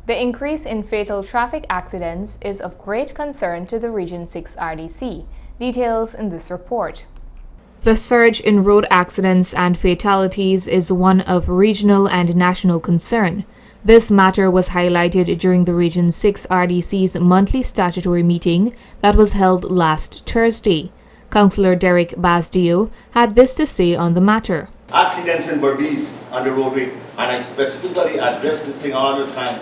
The increase in fatal traffic accidents is of great concern to the Region 6 RDC. Details in this report. The surge in road accidents and fatalities is one of regional and national concern. This matter was highlighted during the Region 6 RDC's monthly statutory meeting that was held last Thursday. Councillor Derek Basdio had this to say on the matter. Accidents and birdies on the roadway, and I specifically address this thing all the time.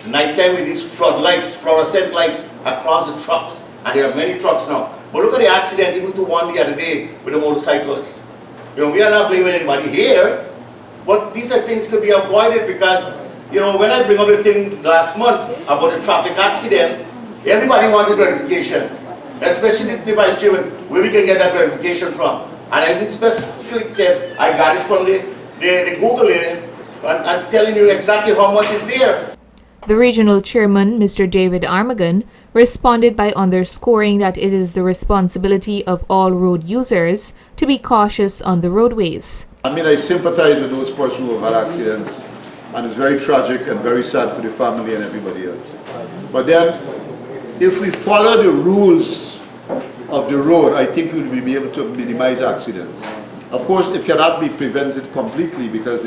Nighttime with these floodlights, fluorescent lights across the trucks, and there are many trucks now. But look at the accident even to one the other day with the motorcyclists. We are not blaming anybody here, but these are things could be avoided because, when I bring up the thing last month about the traffic accident, everybody wanted verification, especially the vice chairman, where we can get that verification from. And I even specifically said, I got it from the Google and telling you exactly how much is there. The regional chairman, Mr. David Armagon, responded by underscoring that it is the responsibility of all road users to be cautious on the roadways. I sympathize with those persons who have had accidents, and it's very tragic and very sad for the family and everybody else. But then, if we follow the rules of the road, I think we will be able to minimize accidents. Of course, it cannot be prevented completely because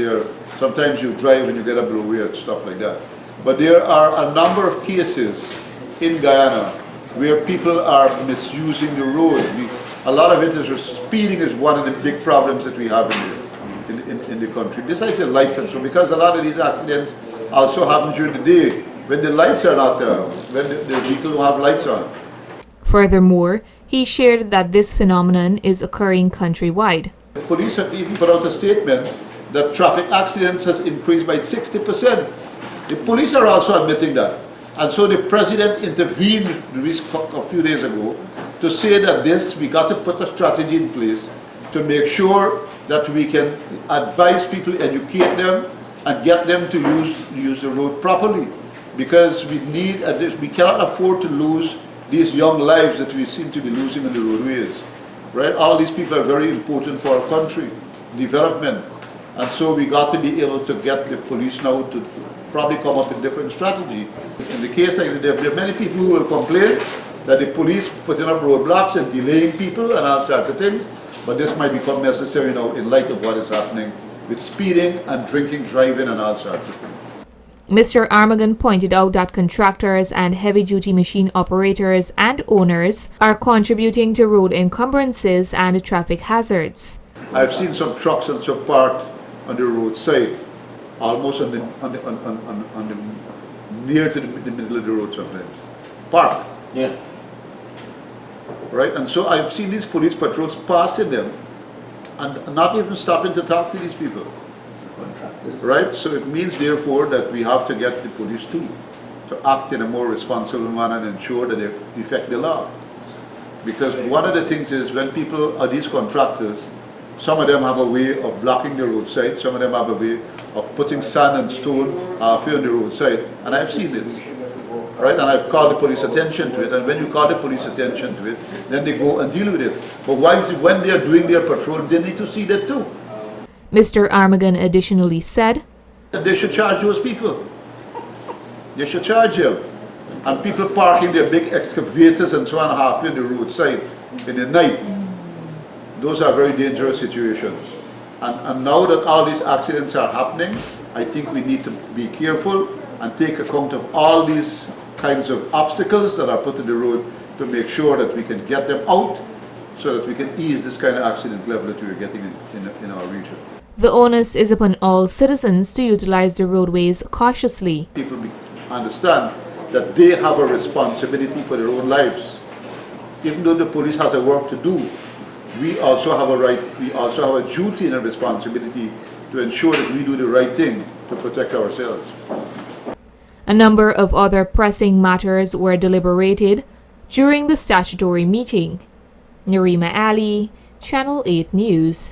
sometimes you drive and you get a blow away and stuff like that. But there are a number of cases in Guyana where people are misusing the road. A lot of it is speeding is one of the big problems that we have in the country. Besides the lights and so, because a lot of these accidents also happen during the day when the lights are not there, when the vehicle don't have lights on. Furthermore, he shared that this phenomenon is occurring countrywide. The police have even put out a statement that traffic accidents has increased by 60%. The police are also admitting that. And so the president intervened a few days ago to say that we got to put a strategy in place to make sure that we can advise people, educate them, and get them to use the road properly. Because we cannot afford to lose these young lives that we seem to be losing on the roadways. Right? All these people are very important for our country, development. And so we got to be able to get the police now to probably come up with a different strategy. In the case like there are many people who will complain that the police putting up roadblocks and delaying people and all sorts of things, but this might become necessary now in light of what is happening with speeding and drinking, driving and all sorts of things. Mr. Armagon pointed out that contractors and heavy-duty machine operators and owners are contributing to road encumbrances and traffic hazards. I've seen some trucks and some parked on the roadside, almost on the near to the middle of the road sometimes. Parked. Yeah. Right, and so I've seen these police patrols passing them and not even stopping to talk to these people. Right, so it means therefore that we have to get the police too to act in a more responsible manner and ensure that they respect the law. Because one of the things is when people are these contractors, some of them have a way of blocking the roadside, some of them have a way of putting sand and stone halfway on the roadside, and I've seen this. Right, and I've called the police attention to it, and when you call the police attention to it, then they go and deal with it. But when they're doing their patrol, they need to see that too. Mr. Armagon additionally said, they should charge those people. They should charge them. And people parking their big excavators and so on halfway on the roadside in the night, those are very dangerous situations. And now that all these accidents are happening, I think we need to be careful and take account of all these kinds of obstacles that are put in the road to make sure that we can get them out so that we can ease this kind of accident level that we're getting in our region. The onus is upon all citizens to utilize the roadways cautiously. People understand that they have a responsibility for their own lives. Even though the police has a work to do, we also have a right, we also have a duty and a responsibility to ensure that we do the right thing to protect ourselves. A number of other pressing matters were deliberated during the statutory meeting. Narima Ali, Channel 8 News.